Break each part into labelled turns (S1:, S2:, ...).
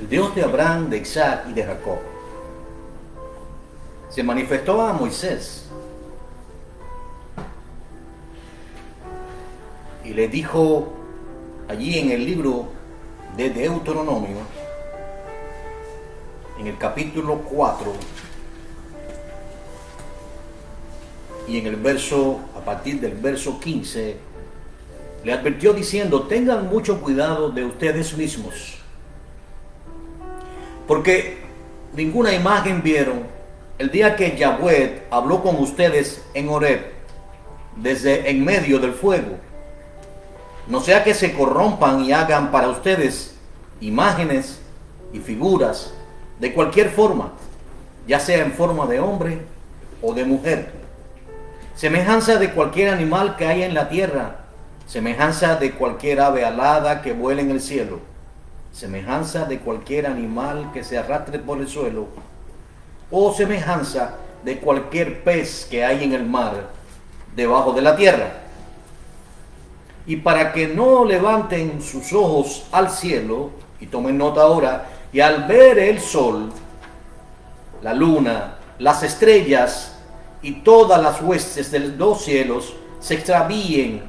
S1: el Dios de Abraham, de Isaac y de Jacob, se manifestó a Moisés y le dijo allí en el libro de Deuteronomio, en el capítulo 4 y en el verso, a partir del verso 15, le advirtió diciendo: tengan mucho cuidado de ustedes mismos, porque ninguna imagen vieron el día que Yahweh habló con ustedes en Horeb, desde en medio del fuego. No sea que se corrompan y hagan para ustedes imágenes y figuras de cualquier forma, ya sea en forma de hombre o de mujer, semejanza de cualquier animal que haya en la tierra, semejanza de cualquier ave alada que vuele en el cielo, semejanza de cualquier animal que se arrastre por el suelo, o semejanza de cualquier pez que hay en el mar debajo de la tierra. Y para que no levanten sus ojos al cielo, y tomen nota ahora, y al ver el sol, la luna, las estrellas y todas las huestes de los cielos se extravíen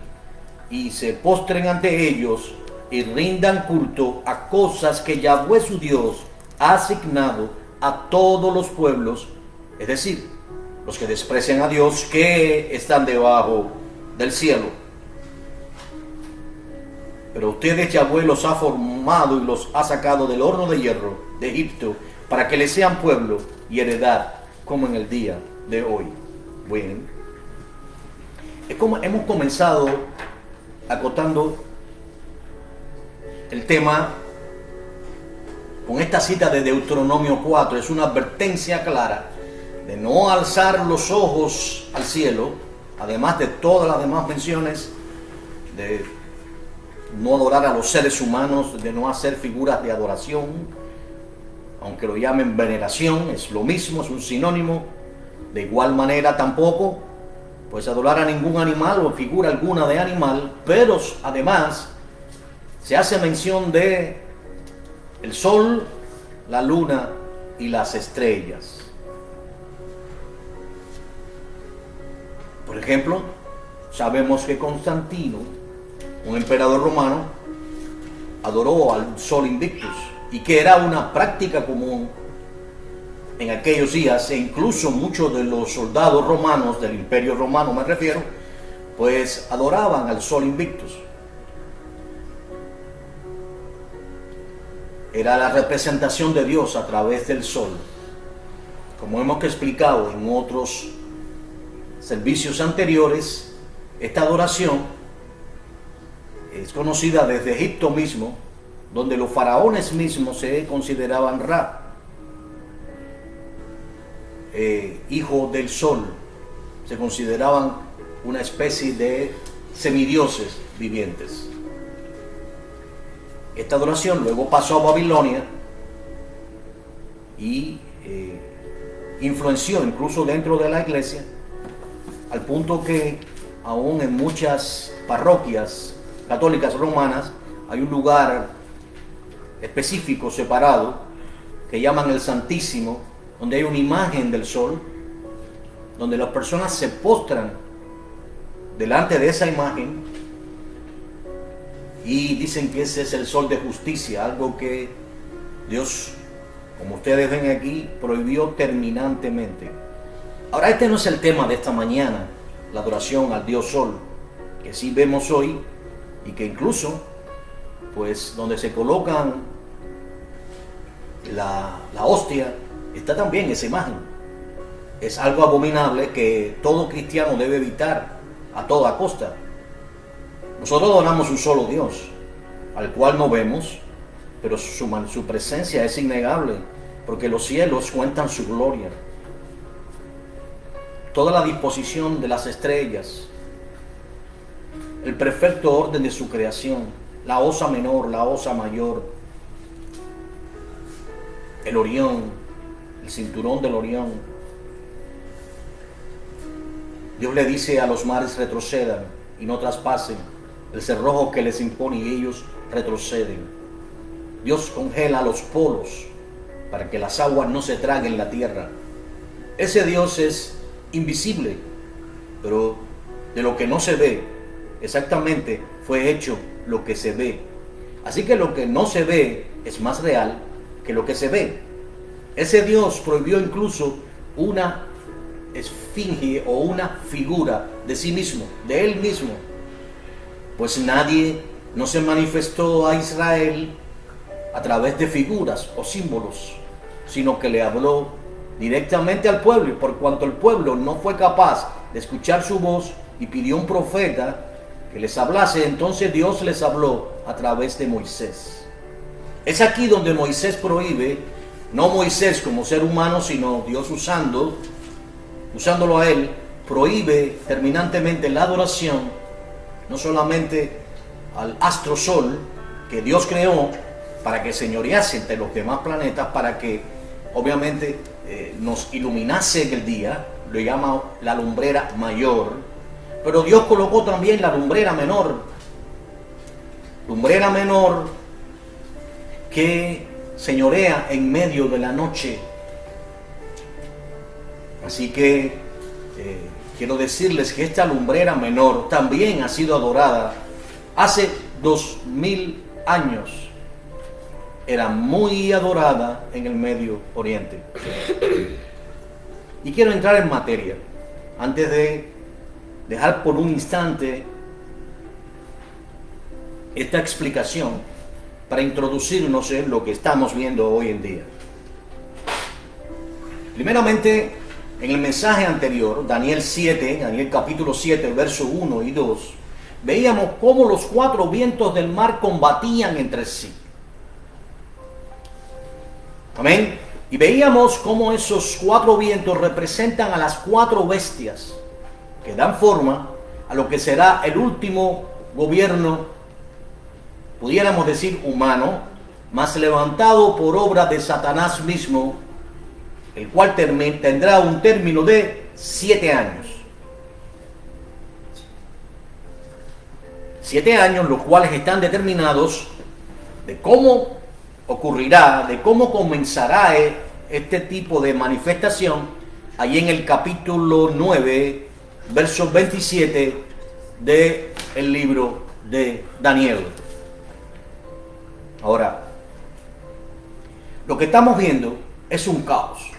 S1: y se postren ante ellos y rindan culto a cosas que Yahweh su Dios ha asignado a todos los pueblos, es decir, los que desprecian a Dios que están debajo del cielo. Pero ustedes, Yahweh los ha formado y los ha sacado del horno de hierro de Egipto para que les sean pueblo y heredad, como en el día de hoy. Bueno, es como hemos comenzado acotando el tema con esta cita de Deuteronomio 4. Es una advertencia clara de no alzar los ojos al cielo, además de todas las demás menciones de no adorar a los seres humanos, de no hacer figuras de adoración, aunque lo llamen veneración, es lo mismo, es un sinónimo. De igual manera tampoco, pues adorar a ningún animal o figura alguna de animal, pero además se hace mención de el sol, la luna y las estrellas. Por ejemplo, sabemos que Constantino, un emperador romano, adoró al sol Invictus, y que era una práctica común en aquellos días, e incluso muchos de los soldados romanos, del Imperio Romano me refiero, pues adoraban al sol Invictus. Era la representación de Dios a través del sol. Como hemos explicado en otros servicios anteriores, esta adoración es conocida desde Egipto mismo, donde los faraones mismos se consideraban Ra, hijo del sol. Se consideraban una especie de semidioses vivientes. Esta adoración luego pasó a Babilonia y influenció incluso dentro de la iglesia, al punto que aún en muchas parroquias católicas romanas hay un lugar específico separado que llaman el Santísimo, donde hay una imagen del sol, donde las personas se postran delante de esa imagen y dicen que ese es el sol de justicia, algo que Dios, como ustedes ven aquí, prohibió terminantemente. Ahora, este no es el tema de esta mañana, la adoración al Dios Sol, que sí vemos hoy, y que incluso, pues, donde se colocan la hostia, está también esa imagen. Es algo abominable que todo cristiano debe evitar a toda costa. Nosotros adoramos un solo Dios, al cual no vemos, pero su presencia es innegable, porque los cielos cuentan su gloria. Toda la disposición de las estrellas, el perfecto orden de su creación, la osa menor, la osa mayor, el Orión, el cinturón del Orión. Dios le dice a los mares: retrocedan y no traspasen el cerrojo que les impone, y ellos retroceden. Dios congela los polos para que las aguas no se traguen la tierra. Ese Dios es invisible, pero de lo que no se ve, exactamente fue hecho lo que se ve. Así que lo que no se ve es más real que lo que se ve. Ese Dios prohibió incluso una esfinge o una figura de sí mismo, de él mismo, pues nadie no se manifestó a Israel a través de figuras o símbolos, sino que le habló directamente al pueblo, y por cuanto el pueblo no fue capaz de escuchar su voz y pidió un profeta que les hablase, entonces Dios les habló a través de Moisés. Es aquí donde Moisés prohíbe, no Moisés como ser humano, sino Dios usándolo a él, prohíbe terminantemente la adoración, no solamente al astro sol que Dios creó para que señorease entre los demás planetas, para que obviamente nos iluminase en el día, lo llama la lumbrera mayor, pero Dios colocó también la lumbrera menor que señorea en medio de la noche. Así que quiero decirles que esta lumbrera menor también ha sido adorada hace 2000 años. Era muy adorada en el Medio Oriente. Y quiero entrar en materia antes de dejar por un instante esta explicación para introducirnos en lo que estamos viendo hoy en día. Primeramente, en el mensaje anterior, Daniel capítulo 7, verso 1 y 2, veíamos cómo los cuatro vientos del mar combatían entre sí. Amén. Y veíamos cómo esos cuatro vientos representan a las cuatro bestias que dan forma a lo que será el último gobierno, pudiéramos decir humano, mas levantado por obra de Satanás mismo, el cual tendrá un término de 7 años. 7 años, los cuales están determinados de cómo ocurrirá, de cómo comenzará este tipo de manifestación, allí en el capítulo 9, verso 27 del libro de Daniel. Ahora, lo que estamos viendo es un caos.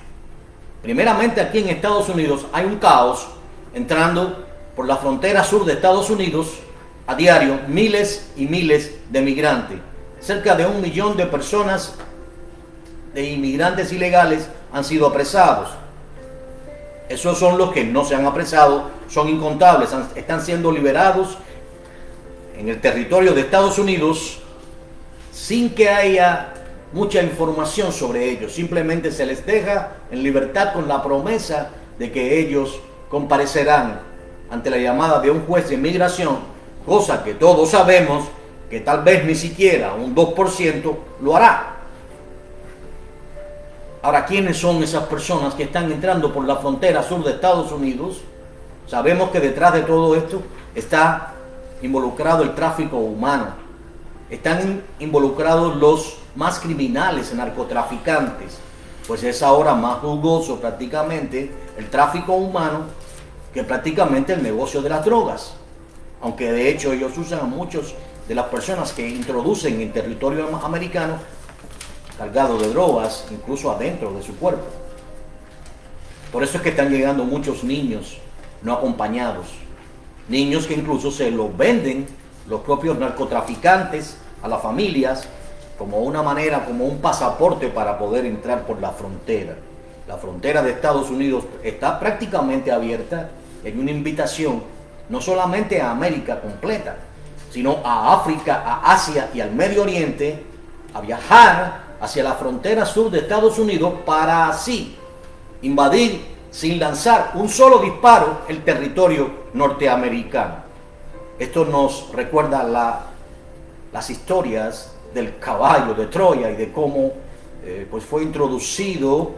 S1: Primeramente, aquí en Estados Unidos hay un caos entrando por la frontera sur de Estados Unidos a diario miles y miles de migrantes. Cerca de 1 millón de personas, de inmigrantes ilegales, han sido apresados. Esos son los que no se han apresado, son incontables, están siendo liberados en el territorio de Estados Unidos sin que haya mucha información sobre ellos. Simplemente se les deja en libertad con la promesa de que ellos comparecerán ante la llamada de un juez de inmigración, cosa que todos sabemos que tal vez ni siquiera un 2% lo hará. Ahora, ¿quiénes son esas personas que están entrando por la frontera sur de Estados Unidos? Sabemos que detrás de todo esto está involucrado el tráfico humano. Están involucrados los más criminales, narcotraficantes, pues es ahora más jugoso prácticamente el tráfico humano que prácticamente el negocio de las drogas, aunque de hecho ellos usan a muchos de las personas que introducen en territorio americano cargados de drogas, incluso adentro de su cuerpo. Por eso es que están llegando muchos niños no acompañados, niños que incluso se los venden los propios narcotraficantes a las familias como una manera, como un pasaporte para poder entrar por la frontera. La frontera de Estados Unidos está prácticamente abierta. Hay una invitación no solamente a América completa, sino a África, a Asia y al Medio Oriente a viajar hacia la frontera sur de Estados Unidos para así invadir sin lanzar un solo disparo el territorio norteamericano. Esto nos recuerda las historias del caballo de Troya y de cómo pues fue introducido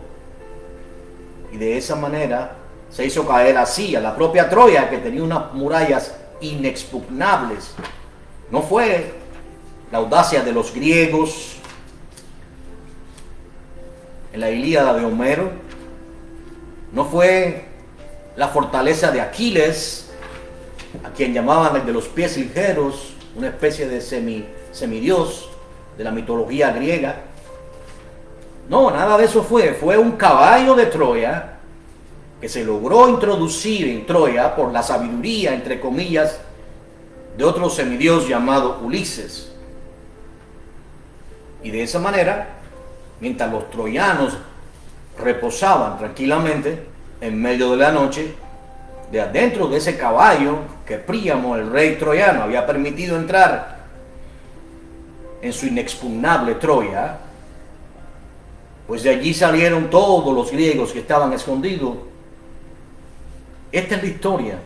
S1: y de esa manera se hizo caer así a la propia Troya, que tenía unas murallas inexpugnables. No fue la audacia de los griegos, en la Ilíada de Homero, no fue la fortaleza de Aquiles, a quien llamaban el de los pies ligeros, una especie de semidios de la mitología griega. No, nada de eso fue un caballo de Troya que se logró introducir en Troya por la sabiduría, entre comillas, de otro semidios llamado Ulises. Y de esa manera, mientras los troyanos reposaban tranquilamente en medio de la noche, de adentro de ese caballo que Príamo, el rey troyano, había permitido entrar en su inexpugnable Troya, pues de allí salieron todos los griegos que estaban escondidos. Esta es la historia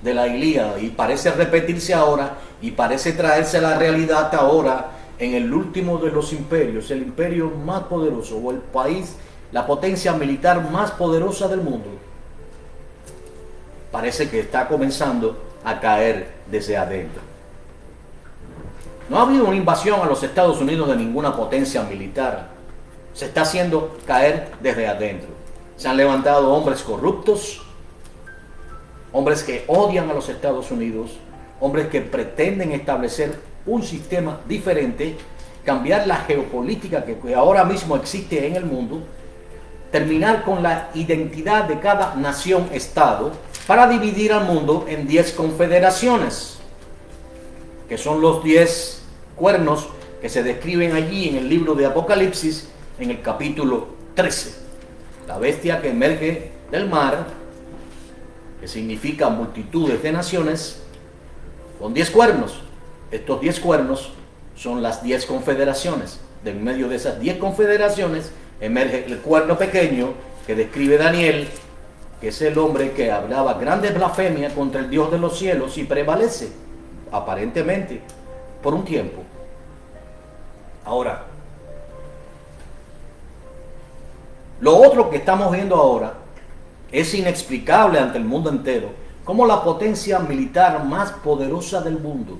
S1: de la Ilíada y parece repetirse ahora y parece traerse a la realidad ahora en el último de los imperios, el imperio más poderoso o el país, la potencia militar más poderosa del mundo. Parece que está comenzando a caer desde adentro. No ha habido una invasión a los Estados Unidos de ninguna potencia militar. Se está haciendo caer desde adentro. Se han levantado hombres corruptos, hombres que odian a los Estados Unidos, hombres que pretenden establecer un sistema diferente, cambiar la geopolítica que ahora mismo existe en el mundo, terminar con la identidad de cada nación-estado para dividir al mundo en 10 confederaciones, que son los 10 cuernos que se describen allí en el libro de Apocalipsis, en el capítulo 13. La bestia que emerge del mar, que significa multitudes de naciones, con 10 cuernos. Estos 10 cuernos son las 10 confederaciones. De en medio de esas 10 confederaciones emerge el cuerno pequeño que describe Daniel, que es el hombre que hablaba grandes blasfemias contra el Dios de los cielos y prevalece, aparentemente, por un tiempo. Ahora, lo otro que estamos viendo ahora es inexplicable ante el mundo entero, como la potencia militar más poderosa del mundo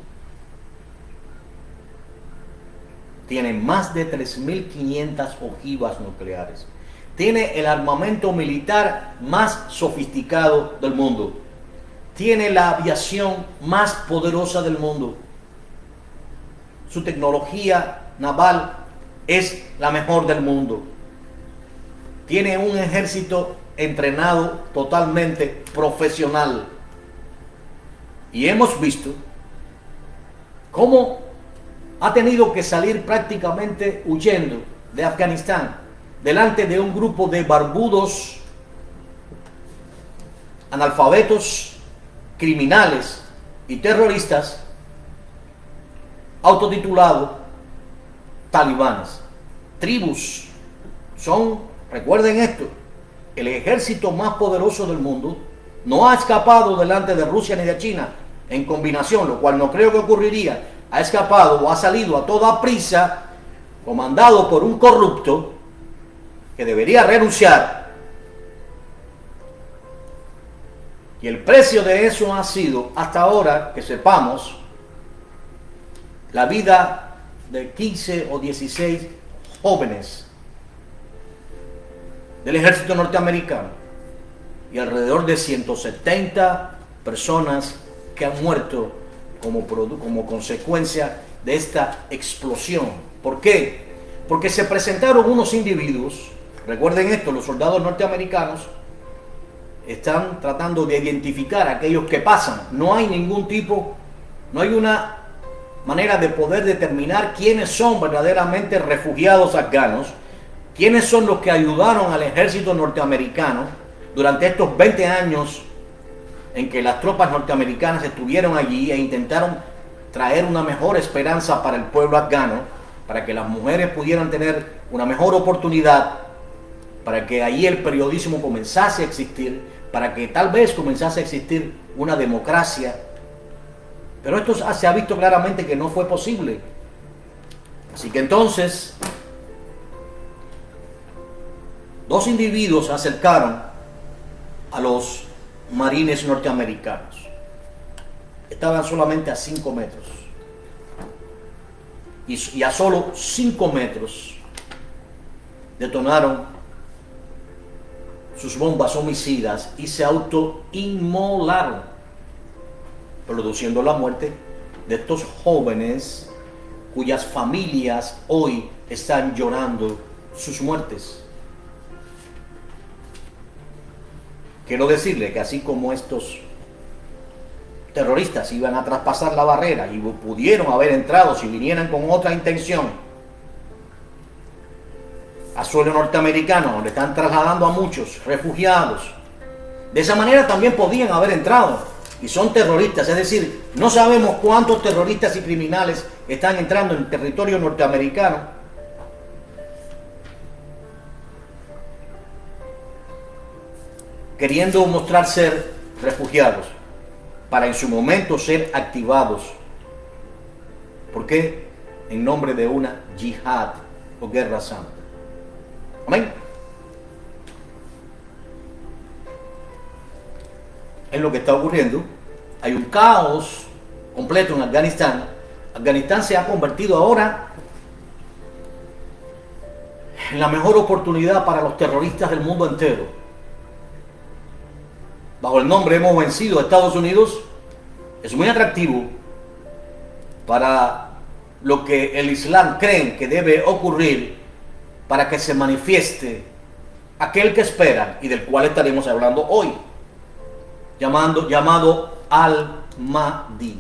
S1: tiene más de 3.500 ojivas nucleares. Tiene el armamento militar más sofisticado del mundo. Tiene la aviación más poderosa del mundo. Su tecnología naval es la mejor del mundo. Tiene un ejército entrenado totalmente profesional. Y hemos visto cómo ha tenido que salir prácticamente huyendo de Afganistán delante de un grupo de barbudos, analfabetos, criminales y terroristas autotitulados talibanes. Tribus son, recuerden esto, el ejército más poderoso del mundo no ha escapado delante de Rusia ni de China en combinación, lo cual no creo que ocurriría. Ha escapado o ha salido a toda prisa, comandado por un corrupto que debería renunciar. Y el precio de eso ha sido, hasta ahora, que sepamos, la vida de 15 o 16 jóvenes del ejército norteamericano y alrededor de 170 personas que han muerto como consecuencia de esta explosión. ¿Por qué? Porque se presentaron unos individuos, recuerden esto, los soldados norteamericanos están tratando de identificar a aquellos que pasan. No hay ningún tipo, no hay una manera de poder determinar quiénes son verdaderamente refugiados afganos, quiénes son los que ayudaron al ejército norteamericano durante estos 20 años en que las tropas norteamericanas estuvieron allí e intentaron traer una mejor esperanza para el pueblo afgano, para que las mujeres pudieran tener una mejor oportunidad, para que allí el periodismo comenzase a existir, para que tal vez comenzase a existir una democracia. Pero esto se ha visto claramente que no fue posible. Así que entonces, dos individuos se acercaron a los marines norteamericanos. Estaban solamente a 5 metros. Y a solo 5 metros detonaron sus bombas homicidas y se autoinmolaron, produciendo la muerte de estos jóvenes cuyas familias hoy están llorando sus muertes. Quiero decirle que así como estos terroristas iban a traspasar la barrera y pudieron haber entrado si vinieran con otra intención a suelo norteamericano, donde están trasladando a muchos refugiados, de esa manera también podían haber entrado, y son terroristas, es decir, no sabemos cuántos terroristas y criminales están entrando en el territorio norteamericano, queriendo mostrar ser refugiados, para en su momento ser activados. ¿Por qué? En nombre de una yihad o guerra santa. Amén. Es lo que está ocurriendo. Hay un caos completo en Afganistán. Afganistán se ha convertido ahora en la mejor oportunidad para los terroristas del mundo entero. Bajo el nombre hemos vencido a Estados Unidos, es muy atractivo para lo que el Islam cree que debe ocurrir para que se manifieste aquel que esperan y del cual estaremos hablando hoy, llamado Al-Mahdi,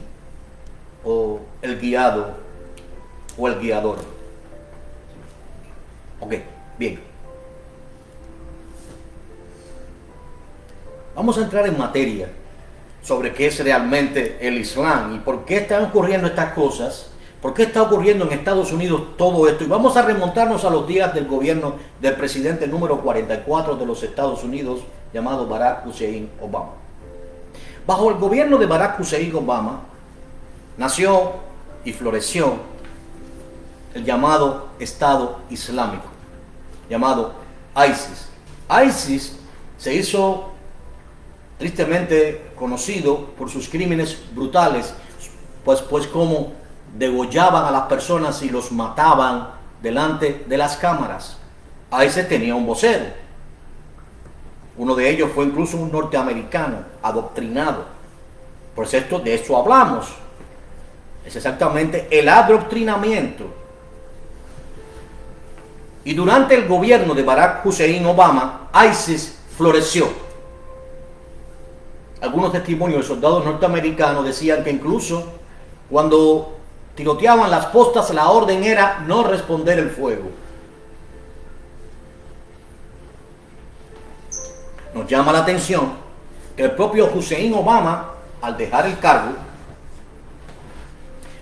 S1: o el guiado, o el guiador. Ok, bien. Vamos a entrar en materia sobre qué es realmente el Islam y por qué están ocurriendo estas cosas, por qué está ocurriendo en Estados Unidos todo esto. Y vamos a remontarnos a los días del gobierno del presidente número 44 de los Estados Unidos, llamado Barack Hussein Obama. Bajo el gobierno de Barack Hussein Obama nació y floreció el llamado Estado Islámico, llamado ISIS. ISIS se hizo tristemente conocido por sus crímenes brutales, pues como degollaban a las personas y los mataban delante de las cámaras. ISIS tenía un vocero. Uno de ellos fue incluso un norteamericano adoctrinado. Por cierto, de eso hablamos. Es exactamente el adoctrinamiento. Y durante el gobierno de Barack Hussein Obama, ISIS floreció. Algunos testimonios de soldados norteamericanos decían que incluso cuando tiroteaban las postas, la orden era no responder el fuego. Nos llama la atención que el propio Hussein Obama, al dejar el cargo,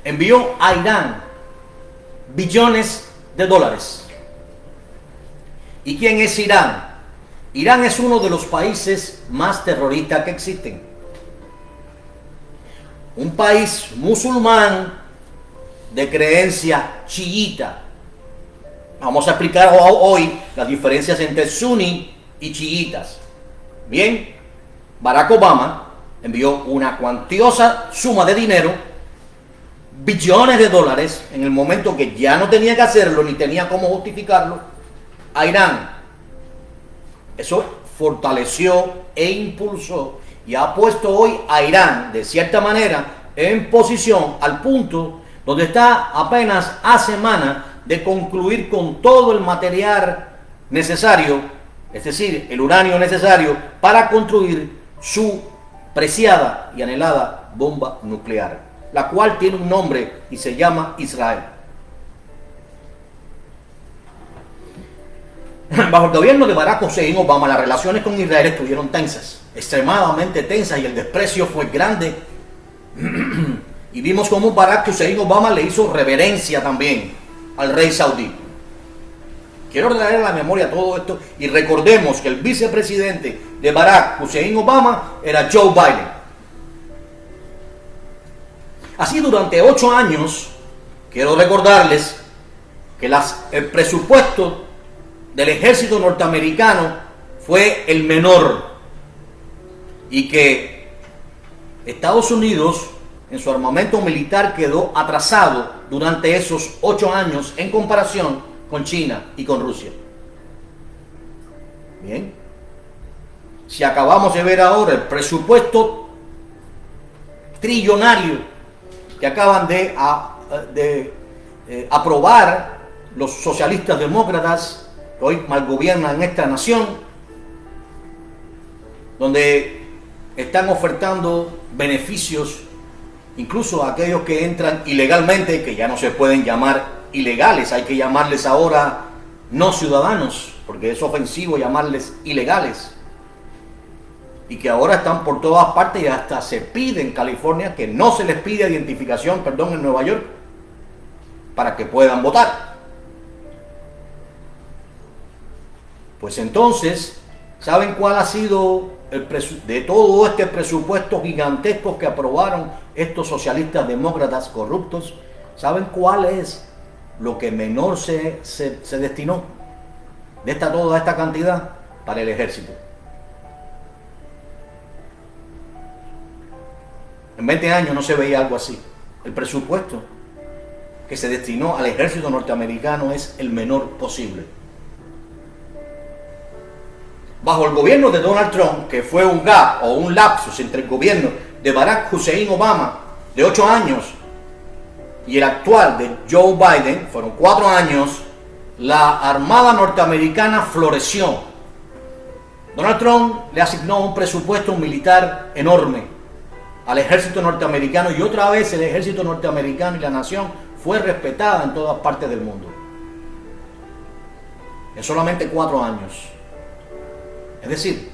S1: envió a Irán billones de dólares. ¿Y quién es Irán? Irán es uno de los países más terroristas que existen. Un país musulmán de creencia chiita. Vamos a explicar hoy las diferencias entre suní y chiitas. Bien, Barack Obama envió una cuantiosa suma de dinero, billones de dólares, en el momento que ya no tenía que hacerlo ni tenía cómo justificarlo, a Irán. Eso fortaleció e impulsó y ha puesto hoy a Irán, de cierta manera, en posición al punto donde está apenas a semana de concluir con todo el material necesario, es decir, el uranio necesario para construir su preciada y anhelada bomba nuclear, la cual tiene un nombre y se llama Israel. Bajo el gobierno de Barack Hussein Obama, las relaciones con Israel estuvieron tensas, extremadamente tensas, y el desprecio fue grande. Y vimos cómo Barack Hussein Obama le hizo reverencia también al rey saudí. Quiero traer a la memoria todo esto y recordemos que el vicepresidente de Barack Hussein Obama era Joe Biden. Así durante 8 años, quiero recordarles que el presupuesto del ejército norteamericano fue el menor y que Estados Unidos en su armamento militar quedó atrasado durante esos 8 años en comparación con China y con Rusia. Bien, si acabamos de ver ahora el presupuesto trillonario que acaban de aprobar los socialistas demócratas que hoy malgobiernan esta nación, donde están ofertando beneficios incluso a aquellos que entran ilegalmente, que ya no se pueden llamar ilegales, hay que llamarles ahora no ciudadanos, porque es ofensivo llamarles ilegales, y que ahora están por todas partes y hasta se pide en California que no se les pida identificación, en Nueva York, para que puedan votar. Pues entonces, ¿saben cuál ha sido de todo este presupuesto gigantesco que aprobaron estos socialistas demócratas corruptos? ¿Saben cuál es lo que menor se destinó de toda esta cantidad? Para el ejército. En 20 años no se veía algo así. El presupuesto que se destinó al ejército norteamericano es el menor posible. Bajo el gobierno de Donald Trump, que fue un gap o un lapsus entre el gobierno de Barack Hussein Obama de 8 años y el actual de Joe Biden, fueron 4 años, la Armada norteamericana floreció. Donald Trump le asignó un presupuesto militar enorme al ejército norteamericano, y otra vez el ejército norteamericano y la nación fue respetada en todas partes del mundo. En solamente 4 años. Es decir,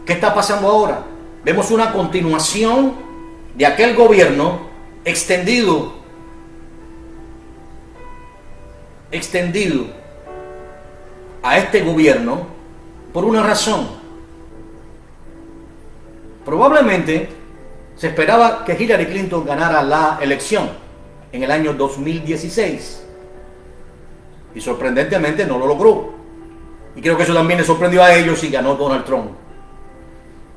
S1: ¿qué está pasando ahora? Vemos una continuación de aquel gobierno extendido a este gobierno por una razón. Probablemente se esperaba que Hillary Clinton ganara la elección en el año 2016 y sorprendentemente no lo logró. Y creo que eso también le sorprendió a ellos y ganó Donald Trump.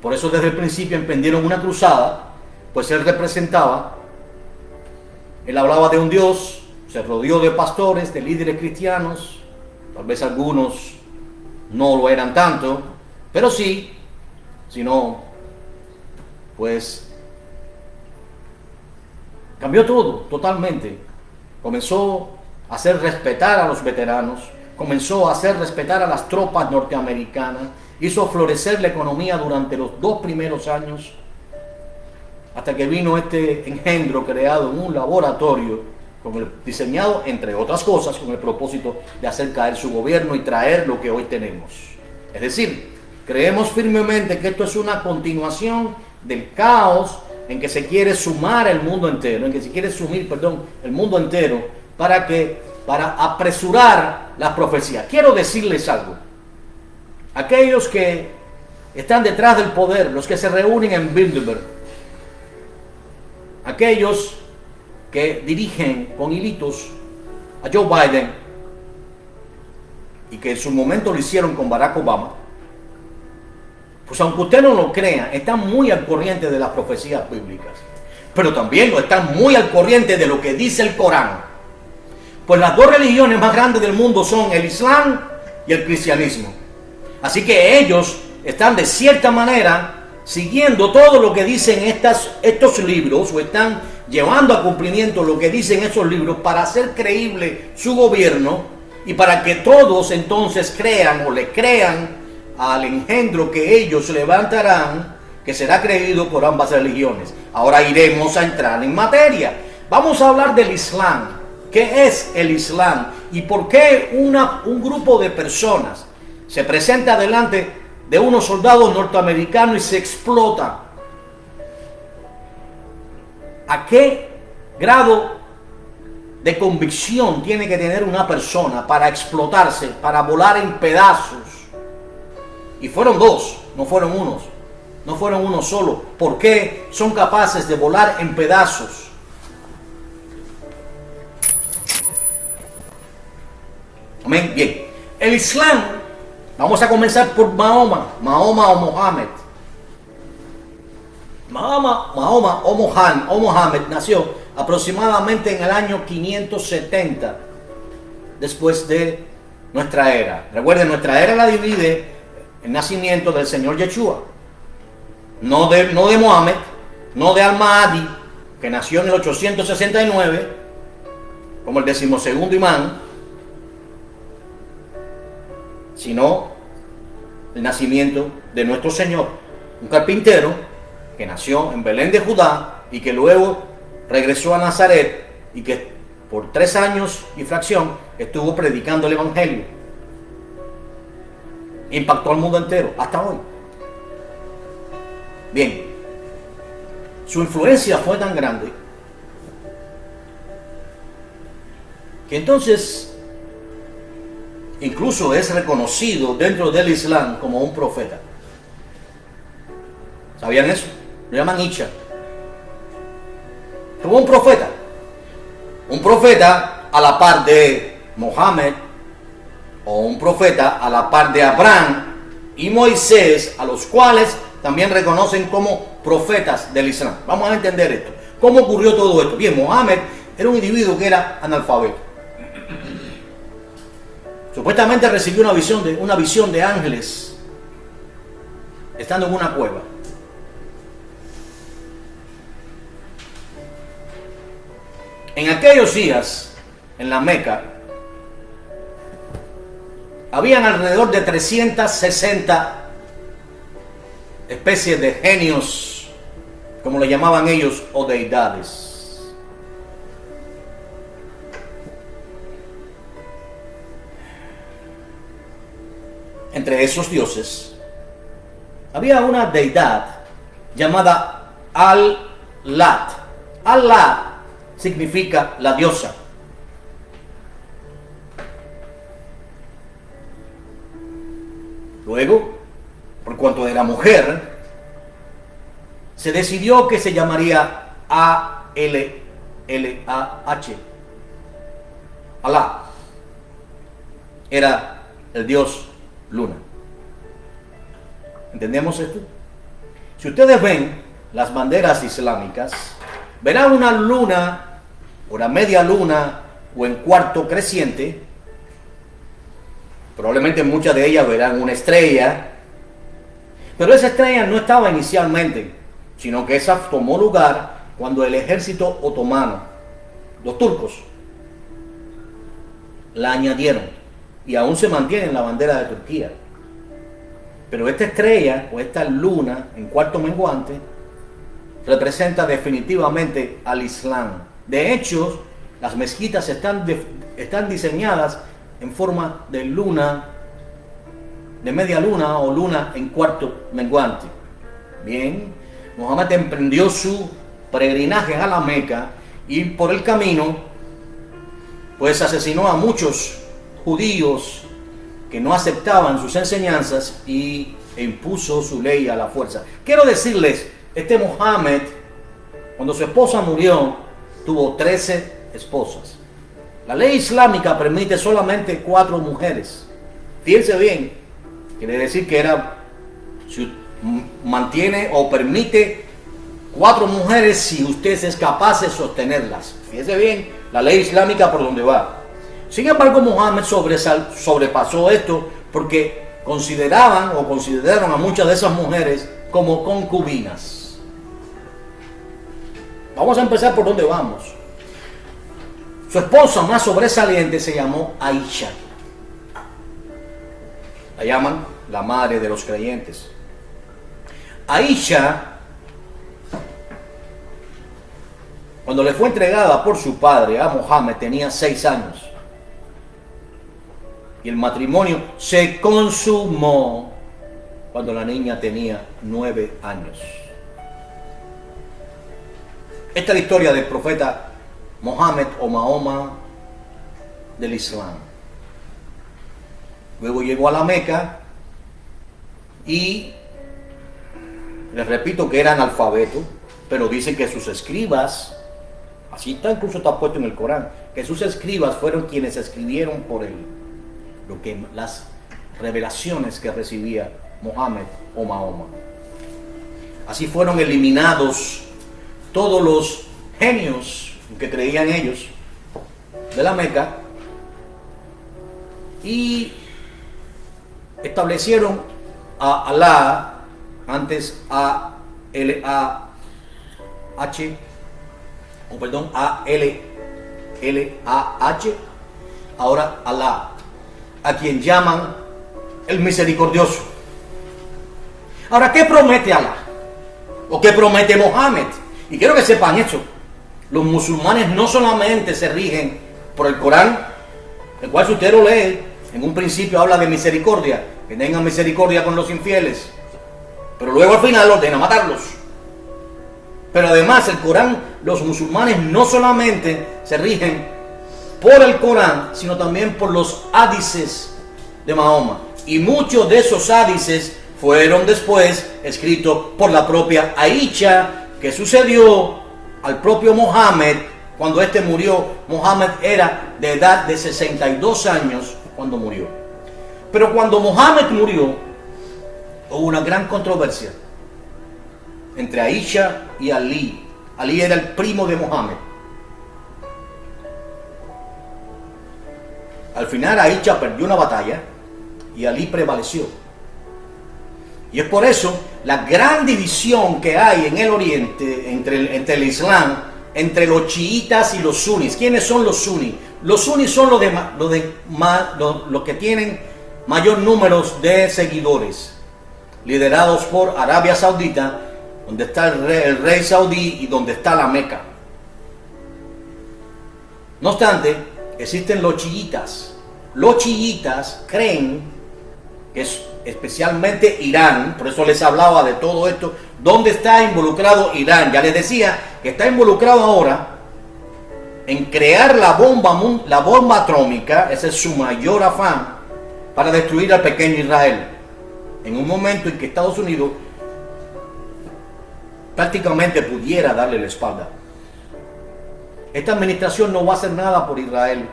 S1: Por eso desde el principio emprendieron una cruzada, pues él hablaba de un Dios, se rodeó de pastores, de líderes cristianos, tal vez algunos no lo eran tanto, pero sí, si no, pues cambió todo totalmente. Comenzó a hacer respetar a los veteranos, comenzó a hacer respetar a las tropas norteamericanas, hizo florecer la economía durante los 2 primeros años, hasta que vino este engendro creado en un laboratorio, diseñado, entre otras cosas, con el propósito de hacer caer su gobierno y traer lo que hoy tenemos. Es decir, creemos firmemente que esto es una continuación del caos en que se quiere sumar el mundo entero, el mundo entero para apresurar las profecías. Quiero decirles algo. Aquellos que están detrás del poder, los que se reúnen en Bilderberg, aquellos que dirigen con hilitos a Joe Biden y que en su momento lo hicieron con Barack Obama, pues aunque usted no lo crea, están muy al corriente de las profecías bíblicas, pero también están muy al corriente de lo que dice el Corán. Pues las 2 religiones más grandes del mundo son el Islam y el cristianismo. Así que ellos están de cierta manera siguiendo todo lo que dicen estos libros, o están llevando a cumplimiento lo que dicen esos libros para hacer creíble su gobierno y para que todos entonces crean o le crean al engendro que ellos levantarán, que será creído por ambas religiones. Ahora iremos a entrar en materia. Vamos a hablar del Islam. ¿Qué es el Islam? ¿Y por qué un grupo de personas se presenta delante de unos soldados norteamericanos y se explota? ¿A qué grado de convicción tiene que tener una persona para explotarse, para volar en pedazos? Y fueron 2, no fueron unos. No fueron uno solo. ¿Por qué son capaces de volar en pedazos? Amén. Bien. El Islam, vamos a comenzar por Mahoma o Mohammed. Mahoma o Mohammed nació aproximadamente en el año 570 después de nuestra era. Recuerden, nuestra era la divide el nacimiento del Señor Yeshua. No de Mohammed, no de Al-Mahdi, que nació en el 869, como el 12º imán, sino el nacimiento de nuestro Señor, un carpintero que nació en Belén de Judá y que luego regresó a Nazaret y que por 3 años y fracción estuvo predicando el Evangelio. Impactó al mundo entero, hasta hoy. Bien, su influencia fue tan grande que entonces incluso es reconocido dentro del Islam como un profeta. ¿Sabían eso? Lo llaman Isha. Como un profeta. Un profeta a la par de Mohammed, o un profeta a la par de Abraham y Moisés, a los cuales también reconocen como profetas del Islam. Vamos a entender esto. ¿Cómo ocurrió todo esto? Bien, Mohammed era un individuo que era analfabeto. Supuestamente recibió una visión de ángeles estando en una cueva. En aquellos días, en la Meca, habían alrededor de 360 especies de genios, como le llamaban ellos, o deidades. Entre esos dioses había una deidad llamada Al-Lat. Al-Lat significa la diosa. Luego, por cuanto era mujer, se decidió que se llamaría A-L-L-A-H. Alá. Era el dios luna. ¿Entendemos esto? Si ustedes ven las banderas islámicas, verán una luna, una media luna o en cuarto creciente. Probablemente muchas de ellas verán una estrella, pero esa estrella no estaba inicialmente, sino que esa tomó lugar cuando el ejército otomano, los turcos, la añadieron y aún se mantiene en la bandera de Turquía. Pero esta estrella o esta luna en cuarto menguante representa definitivamente al Islam. De hecho, las mezquitas están diseñadas en forma de luna, de media luna o luna en cuarto menguante. Bien, Mohammed emprendió su peregrinaje a la Meca y por el camino pues asesinó a muchos judíos que no aceptaban sus enseñanzas e impuso su ley a la fuerza. Quiero decirles, este Mohammed, cuando su esposa murió, tuvo 13 esposas. La ley islámica permite solamente 4 mujeres. Fíjense bien, quiere decir que mantiene o permite 4 mujeres si usted es capaz de sostenerlas. Fíjense bien, la ley islámica por donde va. Sin embargo, Mohammed sobrepasó esto porque consideraron a muchas de esas mujeres como concubinas. Vamos a empezar por donde vamos. Su esposa más sobresaliente se llamó Aisha. La llaman la madre de los creyentes. Aisha, cuando le fue entregada por su padre a Mohammed, tenía 6 años. Y el matrimonio se consumó cuando la niña tenía 9 años. Esta es la historia del profeta Mohammed o Mahoma del Islam. Luego llegó a la Meca y les repito que era analfabeto, pero dicen que sus escribas, así está, incluso está puesto en el Corán, que sus escribas fueron quienes escribieron por él las revelaciones que recibía Mohammed o Mahoma. Así fueron eliminados todos los genios que creían ellos de la Meca y establecieron a Alá, antes A-L-A-H, o perdón, A-L-L-A-H, ahora Alá, a quien llaman el misericordioso. Ahora, ¿qué promete Alá? ¿O qué promete Mohammed? Y quiero que sepan esto: los musulmanes no solamente se rigen por el Corán, el cual, si usted lo lee, en un principio habla de misericordia, que tengan misericordia con los infieles, pero luego al final ordena matarlos. Pero además el Corán, los musulmanes no solamente se rigen por el Corán, sino también por los hadices de Mahoma. Y muchos de esos hadices fueron después escritos por la propia Aisha, que sucedió al propio Mohammed cuando éste murió. Mohammed era de edad de 62 años cuando murió. Pero cuando Mohammed murió, hubo una gran controversia entre Aisha y Ali. Ali era el primo de Mohammed. Al final Aisha perdió una batalla y Ali prevaleció. Y es por eso la gran división que hay en el Oriente entre el Islam, entre los chiitas y los sunis. ¿Quiénes son los sunis? Los sunis son los que tienen mayor número de seguidores, liderados por Arabia Saudita, donde está el rey saudí y donde está la Meca. No obstante, existen los chiitas. Los chiitas creen que es especialmente Irán, por eso les hablaba de todo esto, ¿dónde está involucrado Irán? Ya les decía que está involucrado ahora en crear la bomba atómica. Ese es su mayor afán, para destruir al pequeño Israel, en un momento en que Estados Unidos prácticamente pudiera darle la espalda. Esta administración no va a hacer nada por Israel.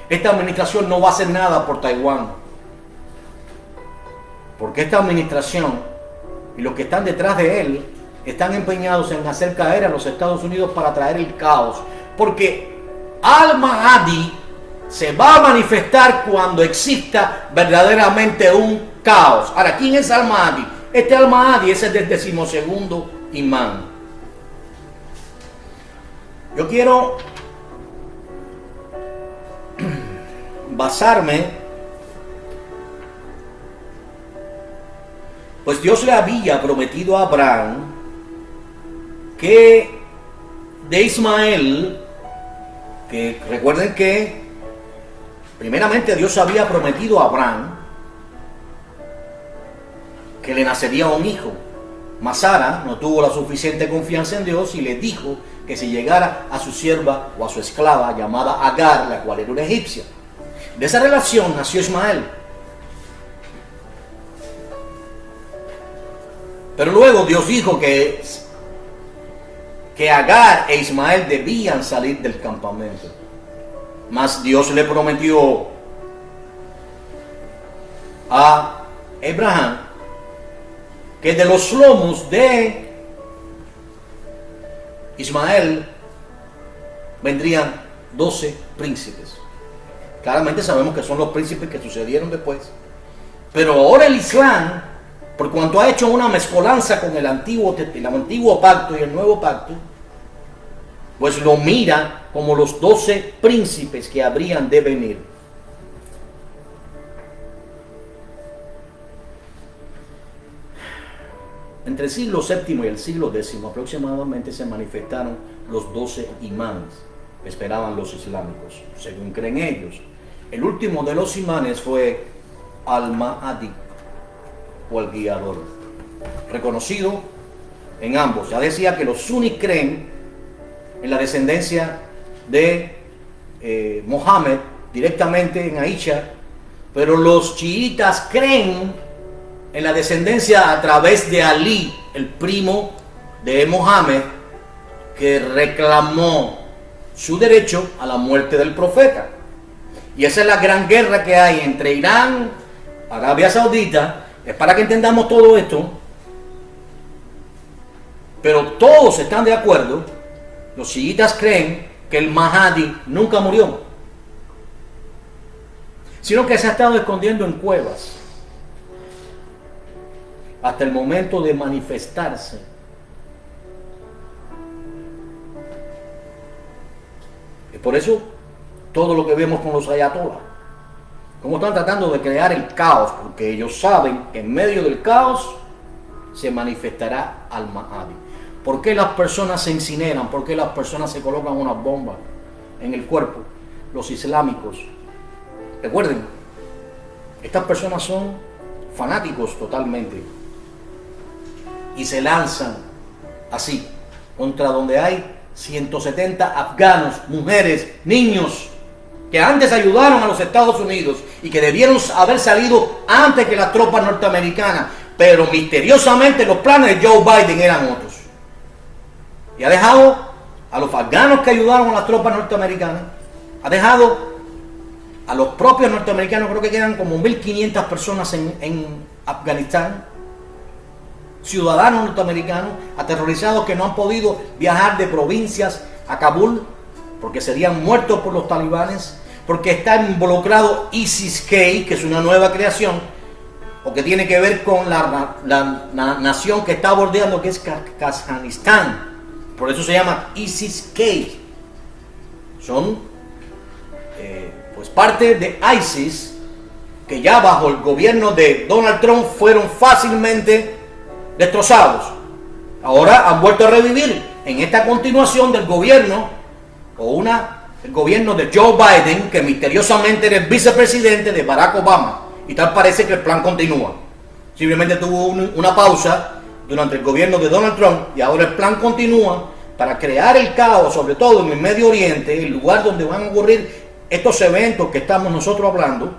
S1: Esta administración no va a hacer nada por Taiwán. Porque esta administración y los que están detrás de él están empeñados en hacer caer a los Estados Unidos para traer el caos. Porque Al-Mahdi se va a manifestar cuando exista verdaderamente un caos. Ahora, ¿quién es Al-Mahdi? Este Al-Mahdi es el del 12º imán. Yo quiero basarme, pues Dios le había prometido a Abraham que de Ismael, que recuerden que primeramente Dios había prometido a Abraham que le nacería un hijo. Mas Sara no tuvo la suficiente confianza en Dios y le dijo que si llegara a su sierva o a su esclava llamada Agar, la cual era una egipcia. De esa relación nació Ismael. Pero luego Dios dijo que Agar e Ismael debían salir del campamento. Mas Dios le prometió a Abraham que de los lomos de Ismael vendrían 12 príncipes. Claramente sabemos que son los príncipes que sucedieron después. Pero ahora el Islam, por cuanto ha hecho una mezcolanza con el antiguo pacto y el nuevo pacto, pues lo mira como los 12 príncipes que habrían de venir. Entre el siglo VII y el siglo X aproximadamente se manifestaron los 12 imanes que esperaban los islámicos, según creen ellos. El último de los imanes fue Al-Mahdi, o el guiador, reconocido en ambos. Ya decía que los sunis creen en la descendencia de Mohammed directamente en Aisha, pero los chiitas creen en la descendencia a través de Ali, el primo de Mohammed, que reclamó su derecho a la muerte del profeta. Y esa es la gran guerra que hay entre Irán, Arabia Saudita. Es para que entendamos todo esto. Pero todos están de acuerdo. Los chiitas creen que el Mahdi nunca murió, sino que se ha estado escondiendo en cuevas. hasta el momento de manifestarse. Y por eso todo lo que vemos con los ayatolás, cómo están tratando de crear el caos, porque ellos saben que en medio del caos se manifestará al-Mahdi. ¿Por qué las personas se incineran? ¿Por qué las personas se colocan unas bombas en el cuerpo? Los islámicos. Recuerden, estas personas son fanáticos totalmente y se lanzan así contra donde hay 170 afganos, mujeres, niños que antes ayudaron a los Estados Unidos y que debieron haber salido antes que las tropas norteamericanas, pero misteriosamente los planes de Joe Biden eran otros. Y ha dejado a los afganos que ayudaron a las tropas norteamericanas, ha dejado a los propios norteamericanos, creo que quedan como 1.500 personas en Afganistán, ciudadanos norteamericanos aterrorizados que no han podido viajar de provincias a Kabul porque serían muertos por los talibanes, porque está involucrado ISIS-K, que es una nueva creación, o que tiene que ver con la nación que está bordeando, que es Kazajistán. Por eso se llama ISIS-K. Son pues parte de ISIS, que ya bajo el gobierno de Donald Trump fueron fácilmente destrozados. Ahora han vuelto a revivir en esta continuación del gobierno, el gobierno de Joe Biden, que misteriosamente era el vicepresidente de Barack Obama. Y tal parece que el plan continúa. Simplemente tuvo una pausa durante el gobierno de Donald Trump y ahora el plan continúa para crear el caos, sobre todo en el Medio Oriente, el lugar donde van a ocurrir estos eventos que estamos nosotros hablando.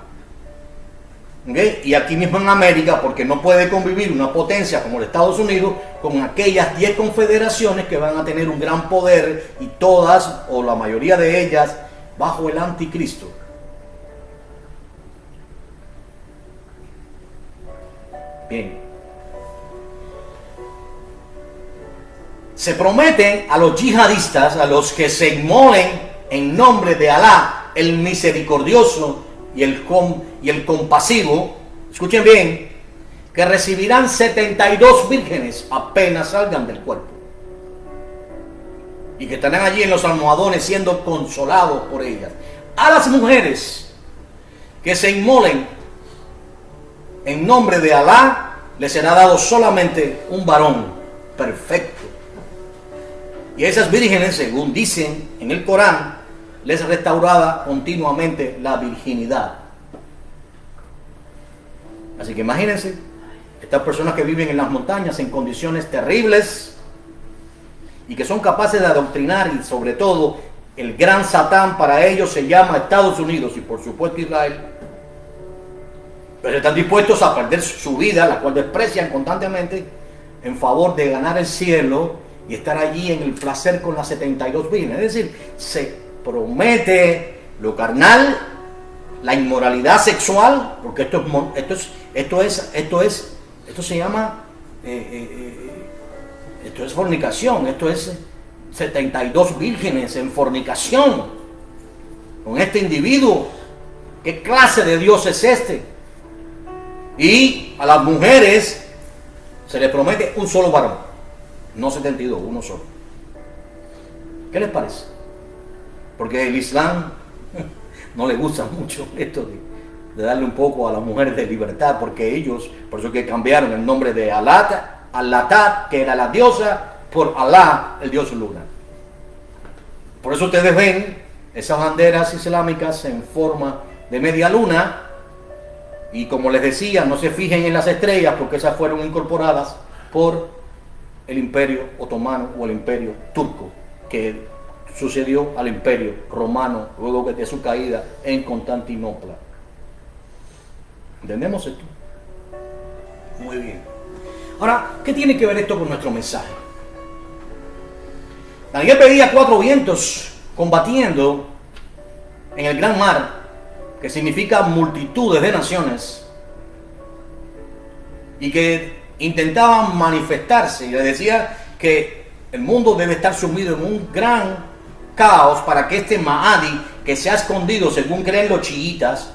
S1: ¿Okay? Y aquí mismo en América, porque no puede convivir una potencia como los Estados Unidos con aquellas 10 confederaciones que van a tener un gran poder, y todas o la mayoría de ellas bajo el anticristo. Bien. Se promete a los yihadistas, a los que se inmolen en nombre de Alá, el misericordioso y el compasivo, escuchen bien, que recibirán 72 vírgenes apenas salgan del cuerpo, y que estarán allí en los almohadones siendo consolados por ellas. A las mujeres que se inmolen en nombre de Alá, les será dado solamente un varón perfecto. Y a esas vírgenes, según dicen en el Corán, les restauraba continuamente la virginidad. Así que imagínense, estas personas que viven en las montañas en condiciones terribles y que son capaces de adoctrinar, y sobre todo el gran Satán para ellos se llama Estados Unidos y por supuesto Israel, pero están dispuestos a perder su vida, la cual desprecian constantemente, en favor de ganar el cielo y estar allí en el placer con las 72 vírgenes. Es decir, se promete lo carnal, la inmoralidad sexual, porque esto se llama esto es fornicación, esto es 72 vírgenes en fornicación con este individuo. ¿Qué clase de Dios es este? Y a las mujeres se les promete un solo varón, no 72, uno solo. ¿Qué les parece? Porque el Islam no le gusta mucho esto de darle un poco a las mujeres de libertad, porque ellos, por eso que cambiaron el nombre de Al-Latat, que era la diosa, por Alá, el dios lunar. Por eso ustedes ven esas banderas islámicas en forma de media luna, y como les decía, no se fijen en las estrellas, porque esas fueron incorporadas por el Imperio Otomano o el Imperio Turco, que sucedió al Imperio Romano luego de su caída en Constantinopla. ¿Entendemos esto? Muy bien. Ahora, ¿qué tiene que ver esto con nuestro mensaje? Daniel veía 4 vientos combatiendo en el gran mar, que significa multitudes de naciones, y que intentaban manifestarse, y le decía que el mundo debe estar sumido en un gran caos para que este Mahdi, que se ha escondido, según creen los chiitas,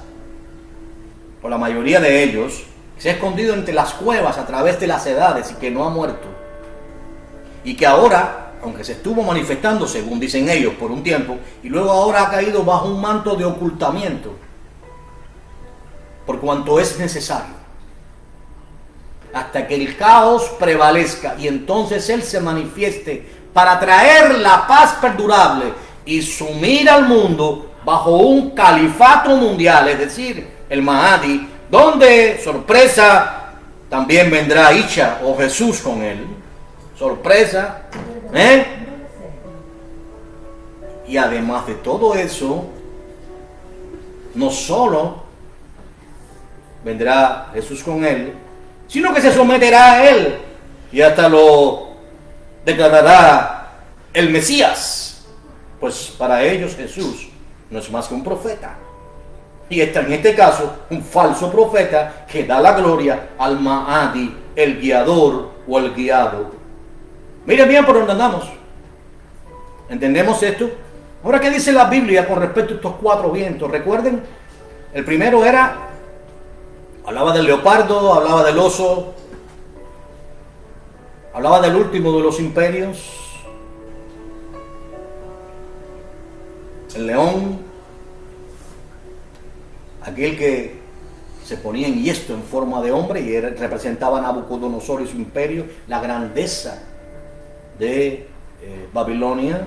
S1: o la mayoría de ellos, se ha escondido entre las cuevas a través de las edades y que no ha muerto. Y que ahora, aunque se estuvo manifestando, según dicen ellos, por un tiempo, y luego ahora ha caído bajo un manto de ocultamiento, por cuanto es necesario, hasta que el caos prevalezca y entonces Él se manifieste para traer la paz perdurable y sumir al mundo bajo un califato mundial, es decir, el Mahdi, donde, sorpresa, también vendrá Isha o Jesús con él. Sorpresa, Y además de todo eso, no solo vendrá Jesús con él, sino que se someterá a él y hasta lo declarará el Mesías. Pues para ellos Jesús no es más que un profeta. Y está en este caso un falso profeta que da la gloria al Mahdi, el guiador o el guiado. Miren bien por dónde andamos. ¿Entendemos esto? Ahora, ¿qué dice la Biblia con respecto a estos 4 vientos? Recuerden, el primero hablaba del leopardo, hablaba del oso, hablaba del último de los imperios, el león, aquel que se ponía en yesto en forma de hombre y representaba a Nabucodonosor y su imperio, la grandeza de Babilonia.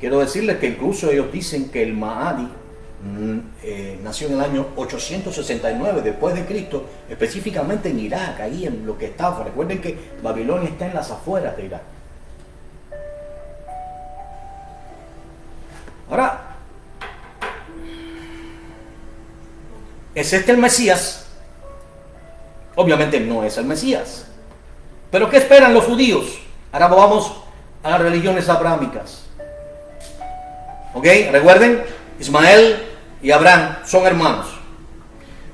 S1: Quiero decirles que incluso ellos dicen que el Mahdi nació en el año 869 después de Cristo, específicamente en Irak, ahí en lo que estaba. Recuerden que Babilonia está en las afueras de Irak. Ahora, ¿es este el Mesías? Obviamente no es el Mesías. ¿Pero qué esperan los judíos? Ahora vamos a las religiones abrámicas. ¿Ok? Recuerden, Ismael y Abraham son hermanos.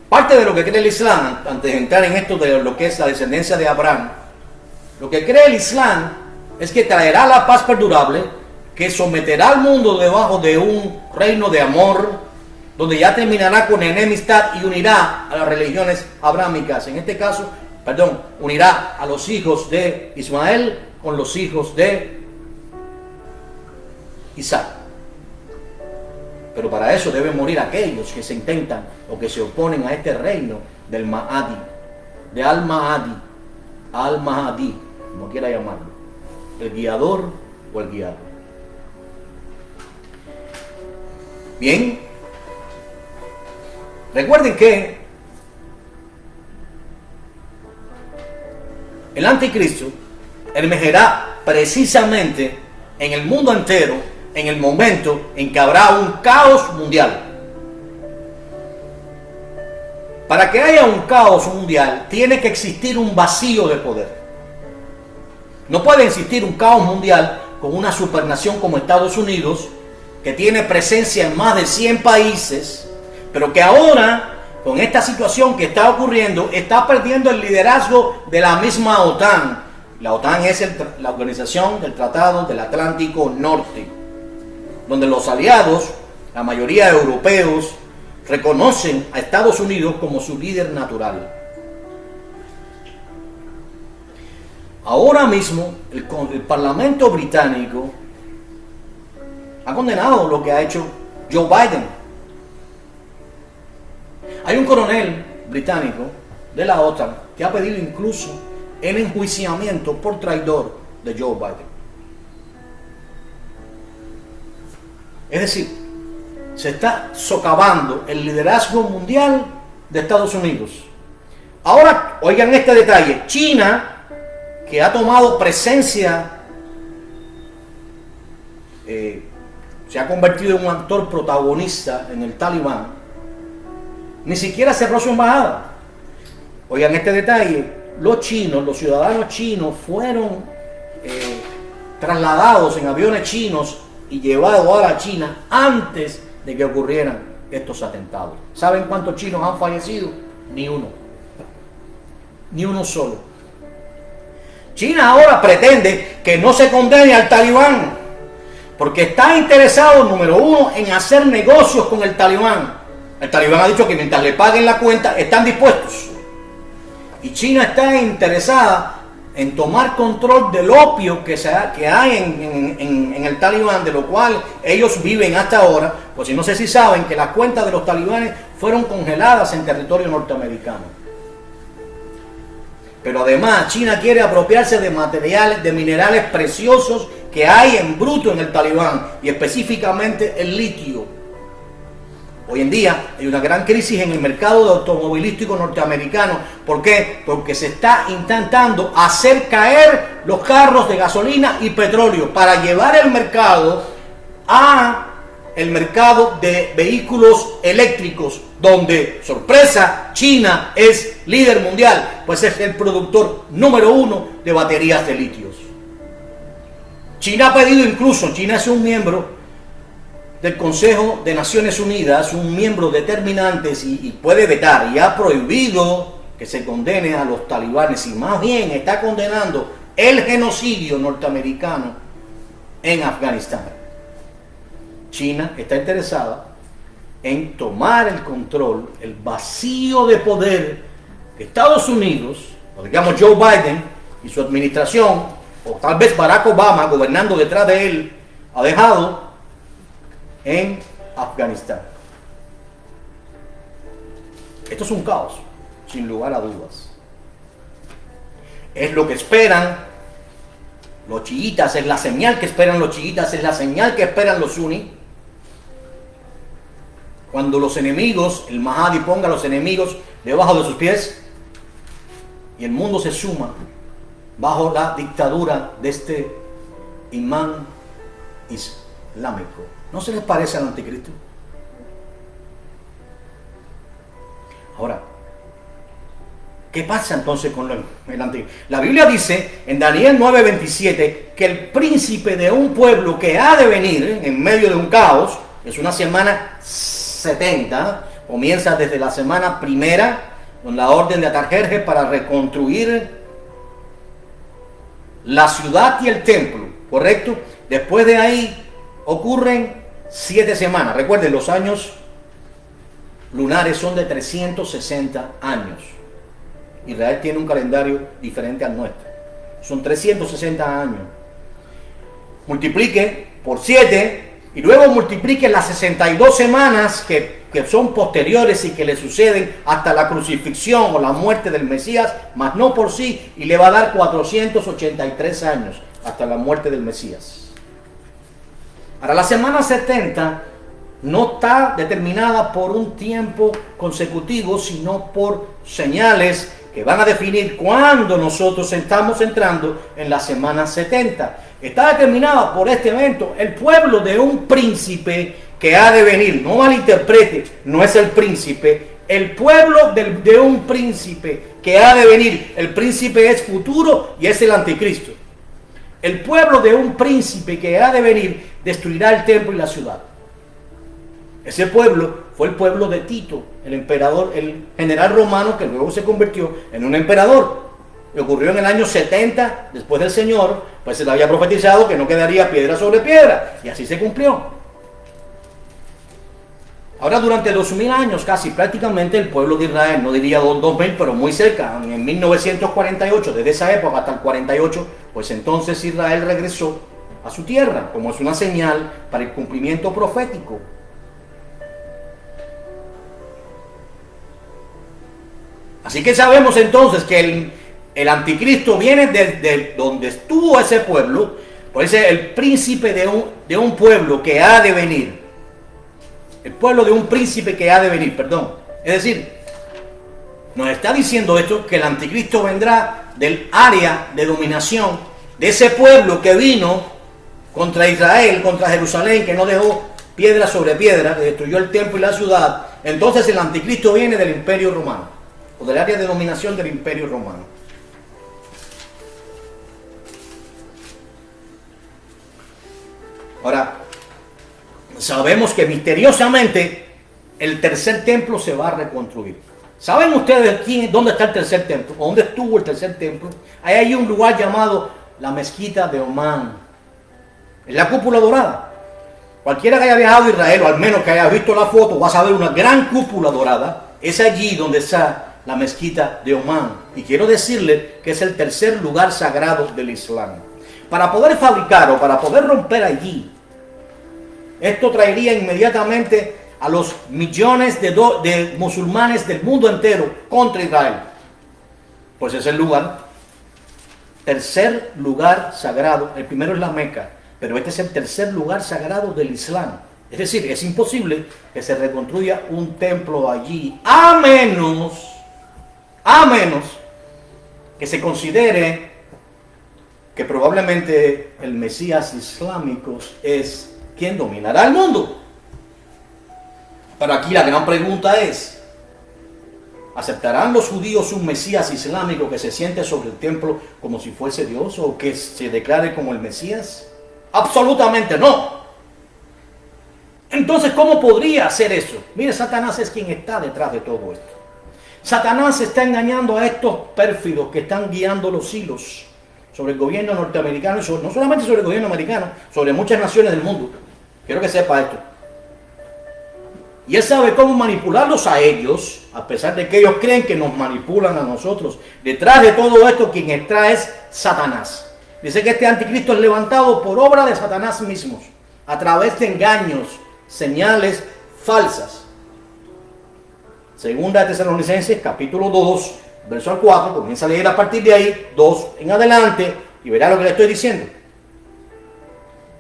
S1: Parte de lo que cree el Islam, antes de entrar en esto de lo que es la descendencia de Abraham, lo que cree el Islam es que traerá la paz perdurable, que someterá al mundo debajo de un reino de amor, donde ya terminará con enemistad y unirá a las religiones abrámicas. En este caso, unirá a los hijos de Ismael con los hijos de Isaac. Pero para eso deben morir aquellos que se intentan o que se oponen a este reino del Mahdi, de Al-Mahdi, como quiera llamarlo, el guiador o el guiado. Bien, recuerden que el anticristo emergerá precisamente en el mundo entero en el momento en que habrá un caos mundial. Para que haya un caos mundial, tiene que existir un vacío de poder. No puede existir un caos mundial con una supernación como Estados Unidos, que tiene presencia en más de 100 países, pero que ahora, con esta situación que está ocurriendo, está perdiendo el liderazgo de la misma OTAN. La OTAN es la organización del Tratado del Atlántico Norte, donde los aliados, la mayoría europeos, reconocen a Estados Unidos como su líder natural. Ahora mismo, el Parlamento británico ha condenado lo que ha hecho Joe Biden. Hay un coronel británico de la OTAN que ha pedido incluso el enjuiciamiento por traidor de Joe Biden. Es decir, se está socavando el liderazgo mundial de Estados Unidos. Ahora, oigan este detalle. China, que ha tomado presencia, se ha convertido en un actor protagonista en el Talibán, ni siquiera cerró su embajada. Oigan este detalle. Los ciudadanos chinos fueron trasladados en aviones chinos y llevado a la China antes de que ocurrieran estos atentados. ¿Saben cuántos chinos han fallecido? Ni uno. Ni uno solo. China ahora pretende que no se condene al Talibán, Porque está interesado, número uno, en hacer negocios con el talibán. El talibán ha dicho que mientras le paguen la cuenta, están dispuestos. Y China está interesada en tomar control del opio que hay en el talibán, de lo cual ellos viven hasta ahora. Pues si no sé si saben que las cuentas de los talibanes fueron congeladas en territorio norteamericano. Pero además China quiere apropiarse de materiales, de minerales preciosos que hay en bruto en el talibán, y específicamente el litio. Hoy en día hay una gran crisis en el mercado de automovilístico norteamericano. ¿Por qué? Porque se está intentando hacer caer los carros de gasolina y petróleo para llevar el mercado a el mercado de vehículos eléctricos, donde, sorpresa, China es líder mundial, pues es el productor número 1 de baterías de litios. China ha pedido incluso, China es un miembro del Consejo de Naciones Unidas, un miembro determinante, y puede vetar, y ha prohibido que se condene a los talibanes, y más bien está condenando el genocidio norteamericano en Afganistán. China está interesada en tomar el control, el vacío de poder que Estados Unidos, o digamos Joe Biden y su administración, o tal vez Barack Obama gobernando detrás de él, ha dejado en Afganistán. Esto es un caos, sin lugar a dudas. Es lo que esperan los chiitas, es la señal que esperan los chiitas, es la señal que esperan los suníes. Cuando los enemigos, el Mahdi ponga a los enemigos debajo de sus pies y el mundo se suma bajo la dictadura de este imán islámico. ¿No se les parece al anticristo? Ahora, ¿qué pasa entonces con el anticristo? La Biblia dice en Daniel 9:27 que el príncipe de un pueblo que ha de venir en medio de un caos, es una semana 70, comienza desde la semana primera con la orden de Artajerjes para reconstruir la ciudad y el templo, ¿correcto? Después de ahí ocurren 7 semanas. Recuerden, los años lunares son de 360 años. Israel tiene un calendario diferente al nuestro. Son 360 años. Multiplique por 7 y luego multiplique las 62 semanas que son posteriores y que le suceden hasta la crucifixión o la muerte del Mesías, mas no por sí, y le va a dar 483 años hasta la muerte del Mesías. Ahora, la semana 70 no está determinada por un tiempo consecutivo, sino por señales que van a definir cuándo nosotros estamos entrando en la semana 70. Está determinada por este evento, el pueblo de un príncipe que ha de venir. No malinterprete, no es el príncipe, el pueblo de un príncipe que ha de venir. El príncipe es futuro y es el anticristo. El pueblo de un príncipe que ha de venir destruirá el templo y la ciudad. Ese pueblo fue el pueblo de Tito, el emperador, el general romano que luego se convirtió en un emperador. Y ocurrió en el año 70 después del Señor, pues se le había profetizado que no quedaría piedra sobre piedra, y así se cumplió. Ahora, durante 2000 años casi prácticamente el pueblo de Israel, no diría 2000, pero muy cerca, en 1948, desde esa época hasta el 48, pues entonces Israel regresó a su tierra, como es una señal para el cumplimiento profético. Así que sabemos entonces que el anticristo viene de donde estuvo ese pueblo, por eso el príncipe de un pueblo que ha de venir. El pueblo de un príncipe que ha de venir, perdón. Es decir, nos está diciendo esto, que el anticristo vendrá del área de dominación de ese pueblo que vino contra Israel, contra Jerusalén, que no dejó piedra sobre piedra, que destruyó el templo y la ciudad. Entonces el anticristo viene del imperio romano, o del área de dominación del imperio romano. Ahora, sabemos que misteriosamente el tercer templo se va a reconstruir. ¿Saben ustedes dónde está el tercer templo? ¿O dónde estuvo el tercer templo? Hay un lugar llamado la mezquita de Omán. Es la cúpula dorada. Cualquiera que haya viajado a Israel, o al menos que haya visto la foto, va a saber una gran cúpula dorada. Es allí donde está la mezquita de Omán. Y quiero decirle que es el tercer lugar sagrado del Islam. Para poder fabricar o para poder romper allí, esto traería inmediatamente a los millones de musulmanes del mundo entero contra Israel. Pues es el tercer lugar sagrado. El primero es la Meca, pero este es el tercer lugar sagrado del Islam. Es decir, es imposible que se reconstruya un templo allí, a menos que se considere que probablemente el Mesías islámico es quien dominará el mundo. Pero aquí la gran pregunta es, ¿aceptarán los judíos un Mesías islámico que se siente sobre el templo como si fuese Dios o que se declare como el Mesías? Absolutamente no. Entonces, ¿cómo podría hacer eso? Mire, Satanás es quien está detrás de todo esto. Satanás está engañando a estos pérfidos que están guiando los hilos sobre el gobierno norteamericano, y no solamente sobre el gobierno americano, sobre muchas naciones del mundo. Quiero que sepa esto. Y él sabe cómo manipularlos a ellos, a pesar de que ellos creen que nos manipulan a nosotros. Detrás de todo esto, quien está es Satanás. Dice que este anticristo es levantado por obra de Satanás mismos, a través de engaños, señales falsas. Segunda de Tesalonicenses, capítulo 2, verso al 4, comienza a leer a partir de ahí, 2 en adelante, y verá lo que le estoy diciendo.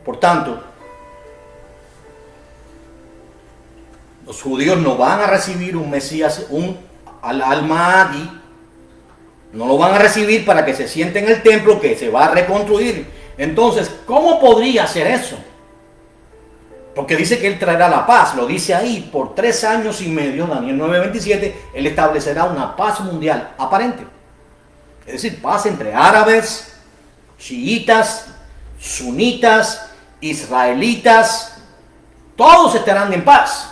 S1: Por tanto, los judíos no van a recibir un Mesías, un al-Mahdi, no lo van a recibir para que se siente en el templo que se va a reconstruir. Entonces, ¿cómo podría ser eso? Porque dice que él traerá la paz, lo dice ahí, por 3 años y medio, Daniel 9:27, él establecerá una paz mundial aparente. Es decir, paz entre árabes, chiitas, sunitas, israelitas, todos estarán en paz.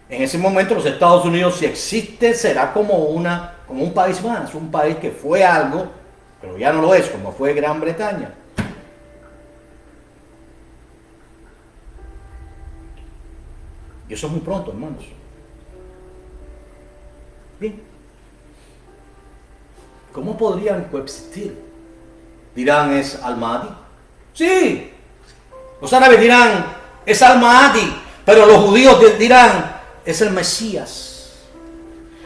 S1: En ese momento los Estados Unidos, si existe, será como un país más, un país que fue algo, pero ya no lo es, como fue Gran Bretaña. Y eso es muy pronto, hermanos. Bien. ¿Cómo podrían coexistir? Dirán, ¿es al-Mahdi? Sí. Los árabes dirán, es al-Mahdi. Pero los judíos dirán, es el Mesías.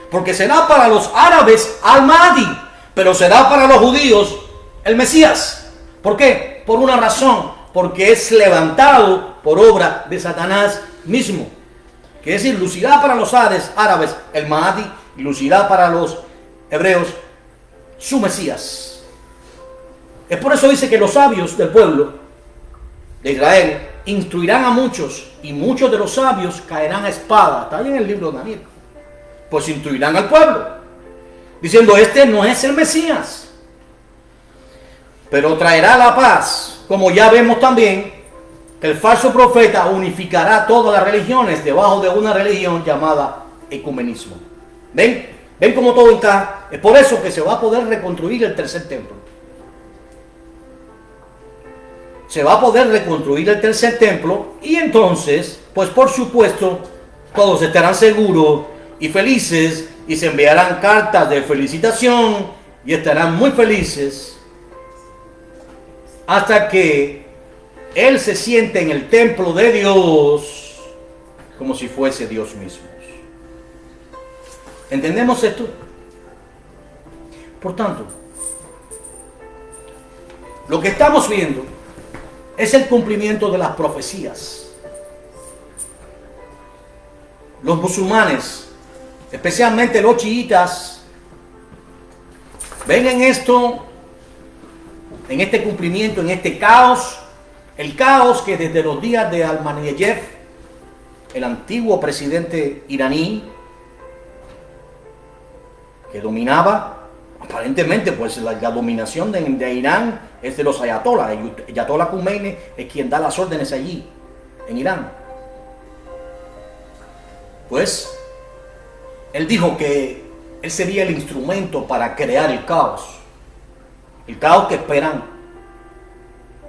S1: Porque será para los árabes al-Mahdi, pero será para los judíos el Mesías. ¿Por qué? Por una razón. Porque es levantado por obra de Satanás mismo. Es decir, lucirá para los árabes el Mahdi y lucirá para los hebreos su Mesías. Es por eso dice que los sabios del pueblo de Israel instruirán a muchos y muchos de los sabios caerán a espada. Está ahí en el libro de Daniel. Pues instruirán al pueblo diciendo, este no es el Mesías, pero traerá la paz, como ya vemos también que el falso profeta unificará todas las religiones debajo de una religión llamada ecumenismo. ¿Ven? ¿Ven cómo todo está? Es por eso que se va a poder reconstruir el tercer templo. Se va a poder reconstruir el tercer templo y entonces, pues por supuesto, todos estarán seguros y felices y se enviarán cartas de felicitación y estarán muy felices hasta que Él se siente en el templo de Dios como si fuese Dios mismo. ¿Entendemos esto? Por tanto, lo que estamos viendo es el cumplimiento de las profecías. Los musulmanes, especialmente los chiitas, ven en esto, en este cumplimiento, en este caos, el caos que desde los días de Ahmadinejad, el antiguo presidente iraní, que dominaba, aparentemente pues la dominación de Irán es de los ayatolás. El ayatolá Khomeini es quien da las órdenes allí, en Irán. Pues, él dijo que él sería el instrumento para crear el caos que esperan.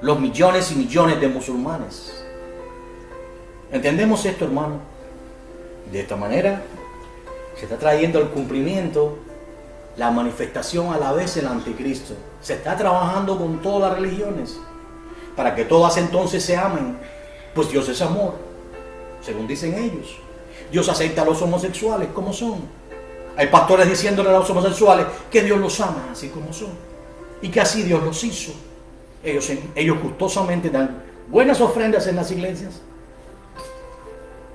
S1: los millones y millones de musulmanes. ¿Entendemos esto, hermano? De esta manera se está trayendo al cumplimiento la manifestación a la vez del anticristo. Se está trabajando con todas las religiones para que todas entonces se amen, pues Dios es amor, según dicen ellos. Dios acepta a los homosexuales como son. Hay pastores diciéndole a los homosexuales que Dios los ama así como son y que así Dios los hizo. Ellos gustosamente dan buenas ofrendas en las iglesias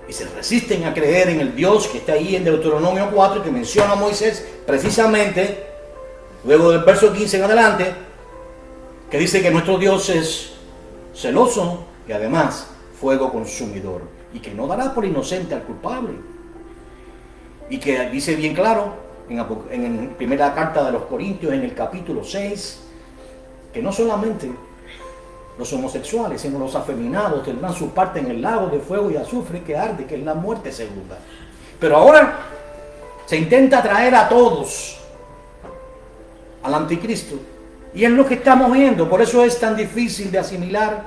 S1: y se resisten a creer en el Dios que está ahí en Deuteronomio 4 y que menciona a Moisés precisamente luego del verso 15 en adelante, que dice que nuestro Dios es celoso y además fuego consumidor y que no dará por inocente al culpable, y que dice bien claro en primera carta de los Corintios en el capítulo 6 que no solamente los homosexuales sino los afeminados tendrán su parte en el lago de fuego y azufre que arde, que es la muerte segunda. Pero ahora se intenta traer a todos al anticristo, y es lo que estamos viendo. Por eso es tan difícil de asimilar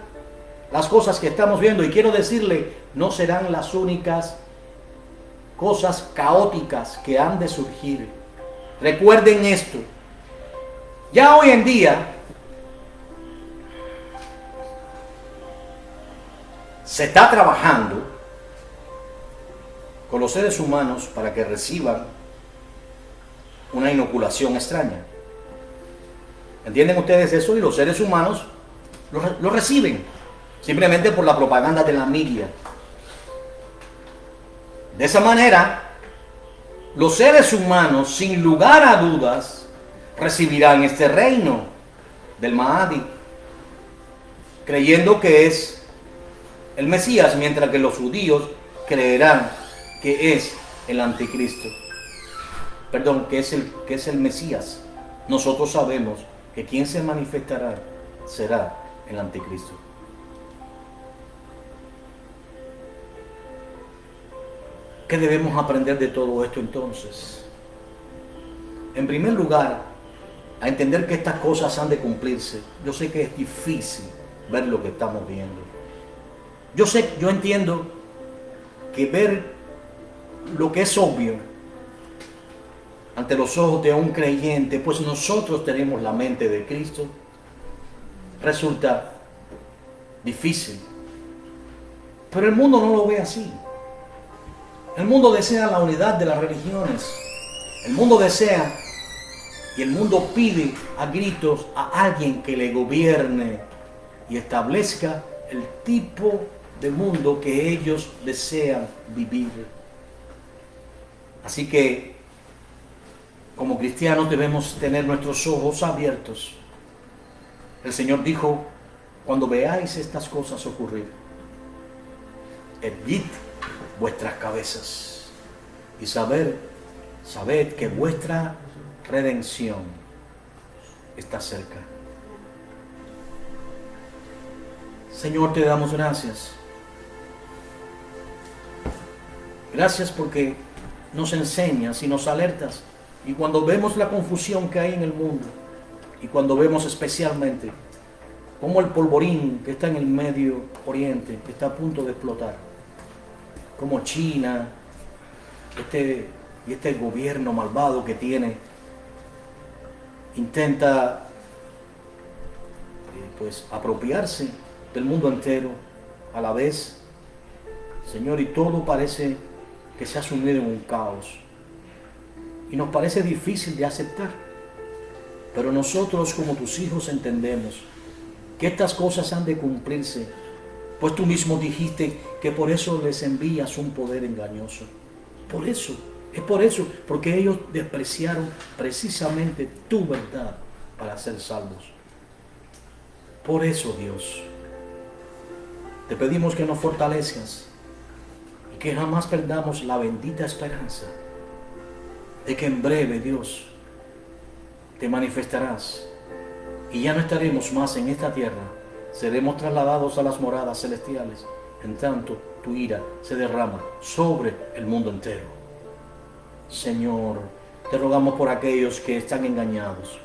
S1: las cosas que estamos viendo, y quiero decirle, no serán las únicas cosas caóticas que han de surgir. Recuerden esto, ya hoy en día se está trabajando con los seres humanos para que reciban una inoculación extraña. ¿Entienden ustedes eso? Y los seres humanos lo reciben simplemente por la propaganda de la media. De esa manera, los seres humanos, sin lugar a dudas, recibirán este reino del Mahdi, creyendo que es el Mesías, mientras que los judíos creerán que es el anticristo. Perdón, que es el Mesías. Nosotros sabemos que quien se manifestará será el anticristo. ¿Qué debemos aprender de todo esto entonces? En primer lugar, a entender que estas cosas han de cumplirse. Yo sé que es difícil ver lo que estamos viendo. Yo entiendo que ver lo que es obvio ante los ojos de un creyente, pues nosotros tenemos la mente de Cristo, resulta difícil. Pero el mundo no lo ve así. El mundo desea la unidad de las religiones. El mundo desea y el mundo pide a gritos a alguien que le gobierne y establezca el tipo de mundo que ellos desean vivir. Así que, como cristianos, debemos tener nuestros ojos abiertos. El Señor dijo, cuando veáis estas cosas ocurrir, erguid vuestras cabezas y sabed que vuestra redención está cerca. Señor, te damos gracias. Gracias porque nos enseñas y nos alertas. Y cuando vemos la confusión que hay en el mundo, y cuando vemos especialmente cómo el polvorín que está en el Medio Oriente está a punto de explotar, como China, este gobierno malvado que tiene, intenta apropiarse del mundo entero a la vez, Señor, y todo parece que se ha sumido en un caos. Y nos parece difícil de aceptar. Pero nosotros como tus hijos entendemos que estas cosas han de cumplirse, pues tú mismo dijiste que por eso les envías un poder engañoso. Por eso, es por eso, porque ellos despreciaron precisamente tu verdad para ser salvos. Por eso, Dios, te pedimos que nos fortalezcas y que jamás perdamos la bendita esperanza de que en breve, Dios, te manifestarás y ya no estaremos más en esta tierra, seremos trasladados a las moradas celestiales, en tanto tu ira se derrama sobre el mundo entero. Señor, te rogamos por aquellos que están engañados,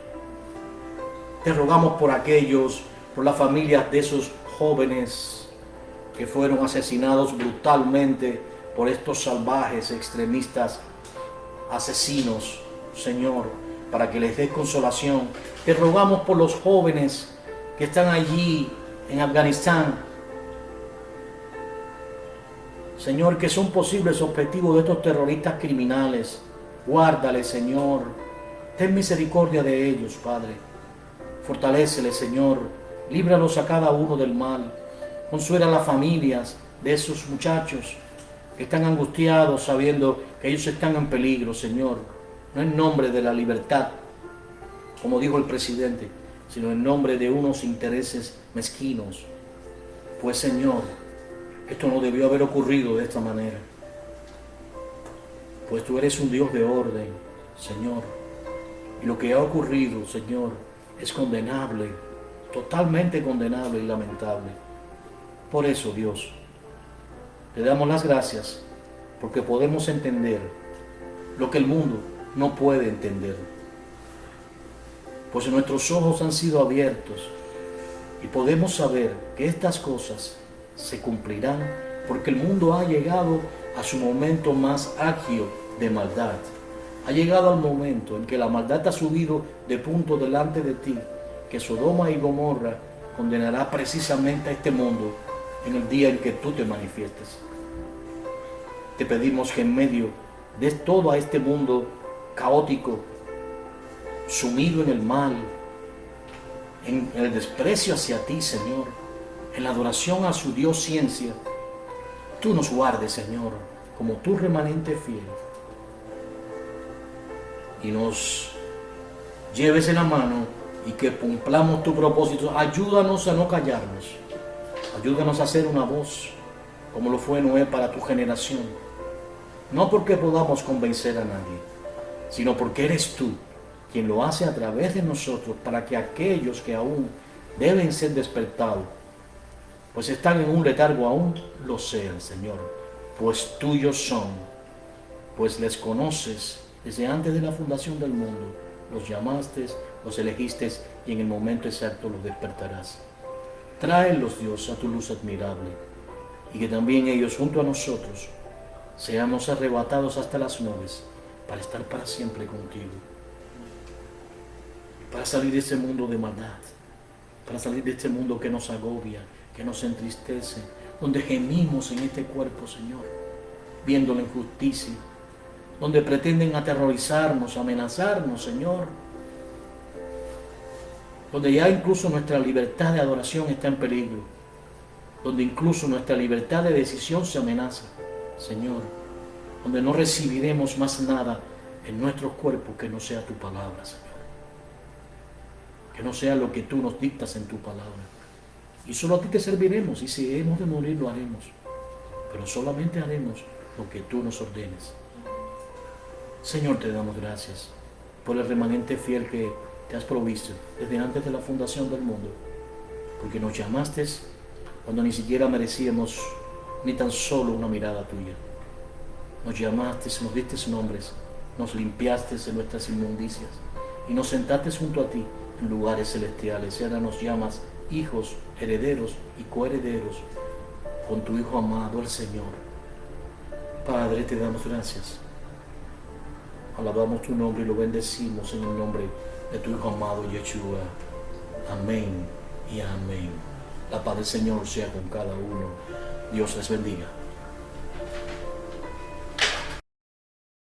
S1: te rogamos por aquellos por las familias de esos jóvenes que fueron asesinados brutalmente por estos salvajes extremistas asesinos, Señor, para que les des consolación. Te rogamos por los jóvenes que están allí en Afganistán, Señor, que son posibles objetivos de estos terroristas criminales. Guárdales, Señor. Ten misericordia de ellos, Padre. Fortaléceles, Señor. Líbralos a cada uno del mal. Consuela a las familias de esos muchachos que están angustiados sabiendo que ellos están en peligro, Señor. No en nombre de la libertad, como dijo el presidente, sino en nombre de unos intereses mezquinos. Pues, Señor, esto no debió haber ocurrido de esta manera. Pues tú eres un Dios de orden, Señor. Y lo que ha ocurrido, Señor, es condenable, totalmente condenable y lamentable. Por eso, Dios, te damos las gracias, porque podemos entender lo que el mundo no puede entender. Pues nuestros ojos han sido abiertos y podemos saber que estas cosas se cumplirán porque el mundo ha llegado a su momento más álgido de maldad. Ha llegado al momento en que la maldad ha subido de punto delante de ti, que Sodoma y Gomorra condenará precisamente a este mundo en el día en que tú te manifiestes. Te pedimos que en medio de todo este mundo caótico, sumido en el mal, en el desprecio hacia ti, Señor, en la adoración a su Dios ciencia, tú nos guardes, Señor, como tu remanente fiel, y nos lleves en la mano y que cumplamos tu propósito. Ayúdanos a no callarnos, ayúdanos a ser una voz como lo fue Noé para tu generación, no porque podamos convencer a nadie, sino porque eres tú quien lo hace a través de nosotros para que aquellos que aún deben ser despertados, pues están en un letargo aún, lo sean, Señor, pues tuyos son, pues les conoces desde antes de la fundación del mundo, los llamaste, los elegiste y en el momento exacto los despertarás. Tráelos, Dios, a tu luz admirable, y que también ellos junto a nosotros seamos arrebatados hasta las nubes para estar para siempre contigo, para salir de este mundo de maldad, para salir de este mundo que nos agobia, que nos entristece, donde gemimos en este cuerpo, Señor, viendo la injusticia, donde pretenden aterrorizarnos, amenazarnos, Señor, donde ya incluso nuestra libertad de adoración está en peligro, donde incluso nuestra libertad de decisión se amenaza, Señor, donde no recibiremos más nada en nuestros cuerpos que no sea tu palabra, Señor, que no sea lo que tú nos dictas en tu palabra. Y solo a ti te serviremos, y si hemos de morir lo haremos, pero solamente haremos lo que tú nos ordenes. Señor, te damos gracias por el remanente fiel que te has provisto desde antes de la fundación del mundo, porque nos llamaste cuando ni siquiera merecíamos ni tan solo una mirada tuya. Nos llamaste, nos diste nombres, nos limpiaste de nuestras inmundicias y nos sentaste junto a ti en lugares celestiales. Y ahora nos llamas hijos, herederos y coherederos con tu Hijo amado, el Señor. Padre, te damos gracias. Alabamos tu nombre y lo bendecimos en el nombre de tu Hijo amado, Yeshua. Amén y amén. La paz del Señor sea con cada uno. Dios les bendiga.